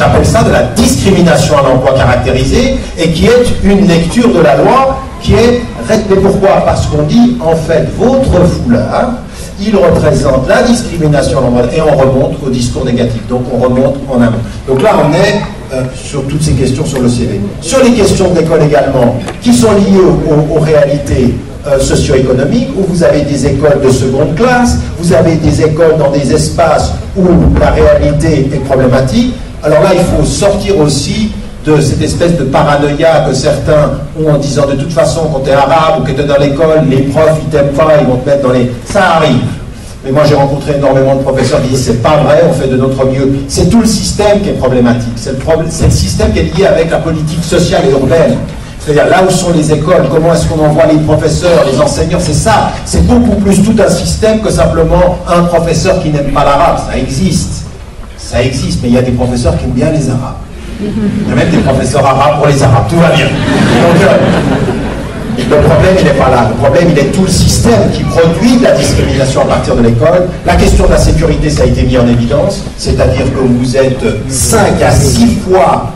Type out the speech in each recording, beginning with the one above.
J'appelle ça de la discrimination à l'emploi caractérisée et qui est une lecture de la loi qui est... Mais pourquoi? Parce qu'on dit, en fait, votre foulard, il représente la discrimination à l'emploi et on remonte au discours négatif. Donc on remonte en amont. Donc là, on est sur toutes ces questions sur le CV. Sur les questions de l'école également, qui sont liées aux réalités socio-économiques, où vous avez des écoles de seconde classe, vous avez des écoles dans des espaces où la réalité est problématique. Alors là, il faut sortir aussi de cette espèce de paranoïa que certains ont en disant de toute façon quand tu es arabe ou que tu es dans l'école, les profs ils t'aiment pas, ils vont te mettre dans les... Ça arrive. Mais moi j'ai rencontré énormément de professeurs qui disent c'est pas vrai, on fait de notre mieux. C'est tout le système qui est problématique. C'est le système qui est lié avec la politique sociale et urbaine. C'est-à-dire là où sont les écoles, comment est-ce qu'on envoie les professeurs, les enseignants, c'est ça. C'est beaucoup plus tout un système que simplement un professeur qui n'aime pas l'arabe. Ça existe. Ça existe, mais il y a des professeurs qui aiment bien les arabes. Il y a même des professeurs arabes pour les arabes. Tout va bien. Donc, le problème, il n'est pas là. Le problème, il est tout le système qui produit de la discrimination à partir de l'école. La question de la sécurité, ça a été mis en évidence. C'est-à-dire que vous êtes 5 à 6 fois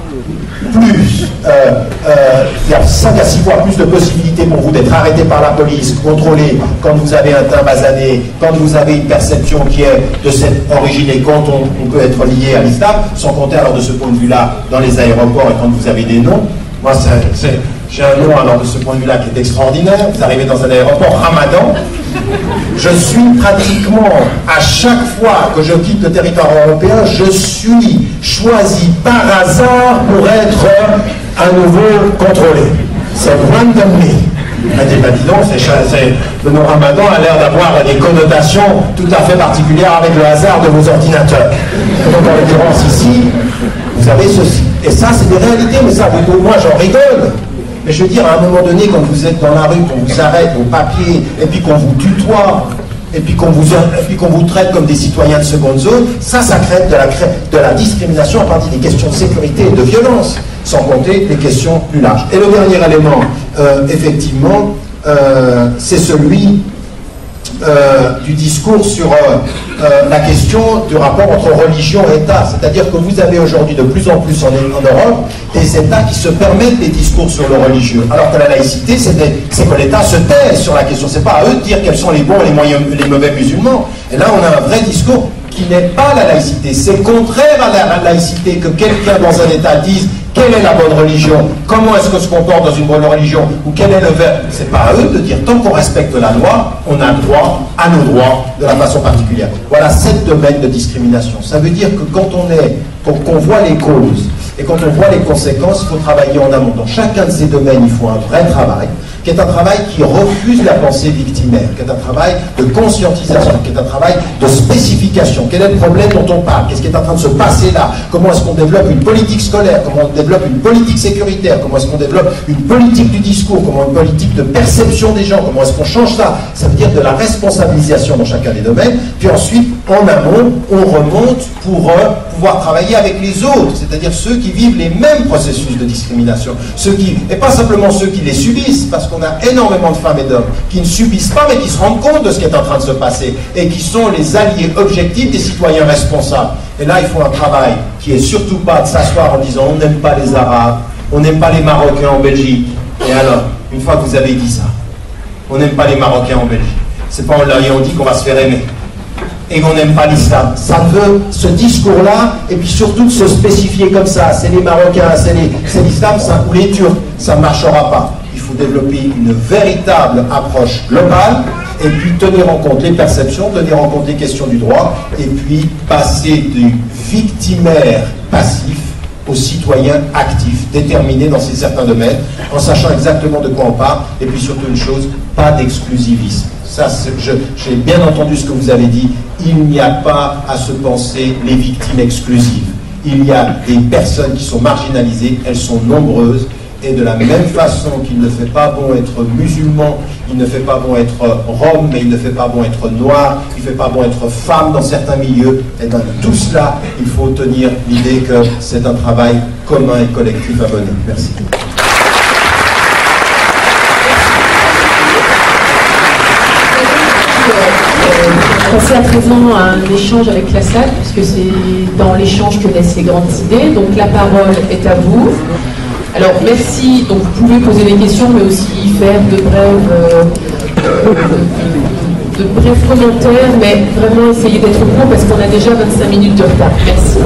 plus, il y a 5 à 6 fois plus de possibilités pour vous d'être arrêté par la police, contrôlé quand vous avez un teint basané, quand vous avez une perception qui est de cette origine et quand on peut être lié à l'islam, sans compter alors de ce point de vue-là dans les aéroports et quand vous avez des noms. Moi, j'ai un nom alors de ce point de vue-là qui est extraordinaire. Vous arrivez dans un aéroport, Ramadan. Je suis pratiquement, à chaque fois que je quitte le territoire européen, je suis choisi par hasard pour être à nouveau contrôlé. C'est randomly. Elle dit, bah dis donc, le nom Ramadan a l'air d'avoir des connotations tout à fait particulières avec le hasard de vos ordinateurs. Donc en l'occurrence ici, vous avez ceci. Et ça, c'est des réalités, mais ça, moi j'en rigole. Mais je veux dire, à un moment donné, quand vous êtes dans la rue, qu'on vous arrête au papier, et puis qu'on vous tutoie, et puis qu'on vous traite comme des citoyens de seconde zone, ça crée de la discrimination à partir des questions de sécurité et de violence, sans compter les questions plus larges. Et le dernier élément, effectivement, c'est celui du discours sur la question du rapport entre religion et État. C'est-à-dire que vous avez aujourd'hui de plus en plus en Europe des États qui se permettent des discours sur le religieux. Alors que la laïcité, c'est que l'État se taise sur la question. C'est pas à eux de dire quels sont les bons et les mauvais musulmans. Et là, on a un vrai discours qui n'est pas la laïcité. C'est contraire à la laïcité que quelqu'un dans un État dise quelle est la bonne religion, comment est-ce que se comporte dans une bonne religion, ou quel est le verbe. C'est pas à eux de dire, tant qu'on respecte la loi, on a le droit à nos droits de la façon particulière. Voilà 7 domaines de discrimination. Ça veut dire que quand qu'on voit les causes et quand on voit les conséquences, il faut travailler en amont. Dans chacun de ces domaines, il faut un vrai travail, qui est un travail qui refuse la pensée victimaire, qui est un travail de conscientisation, qui est un travail de spécification. Quel est le problème dont on parle? Qu'est-ce qui est en train de se passer là? Comment est-ce qu'on développe une politique scolaire? Comment on développe une politique sécuritaire? Comment est-ce qu'on développe une politique du discours? Comment une politique de perception des gens? Comment est-ce qu'on change ça? Ça veut dire de la responsabilisation dans chacun des domaines. Puis ensuite, en amont, on remonte pour pouvoir travailler avec les autres, c'est-à-dire ceux qui vivent les mêmes processus de discrimination, et pas simplement ceux qui les subissent, parce qu'on a énormément de femmes et d'hommes qui ne subissent pas, mais qui se rendent compte de ce qui est en train de se passer, et qui sont les alliés objectifs des citoyens responsables. Et là, il faut un travail qui est surtout pas de s'asseoir en disant on n'aime pas les Arabes, on n'aime pas les Marocains en Belgique. Et alors, une fois que vous avez dit ça, on n'aime pas les Marocains en Belgique, c'est pas on dit qu'on va se faire aimer et qu'on n'aime pas l'islam. Ça veut ce discours-là, et puis surtout de se spécifier comme ça, c'est les Marocains, c'est l'islam, ou les Turcs, ça ne marchera pas. Il faut développer une véritable approche globale, et puis tenir en compte les perceptions, tenir en compte les questions du droit, et puis passer du victimaire passif au citoyen actif, déterminé dans certains domaines, en sachant exactement de quoi on parle, et puis surtout une chose, pas d'exclusivisme. Ça, j'ai bien entendu ce que vous avez dit, il n'y a pas à se penser les victimes exclusives. Il y a des personnes qui sont marginalisées, elles sont nombreuses, et de la même façon qu'il ne fait pas bon être musulman, il ne fait pas bon être rome, mais il ne fait pas bon être noir, il ne fait pas bon être femme dans certains milieux, et dans tout cela, il faut tenir l'idée que c'est un travail commun et collectif à mener. Merci. passer à présent à un échange avec la salle, puisque c'est dans l'échange que naissent les grandes idées. Donc la parole est à vous. Alors merci, donc vous pouvez poser des questions, mais aussi faire de brefs commentaires, mais vraiment essayer d'être court parce qu'on a déjà 25 minutes de retard. Merci.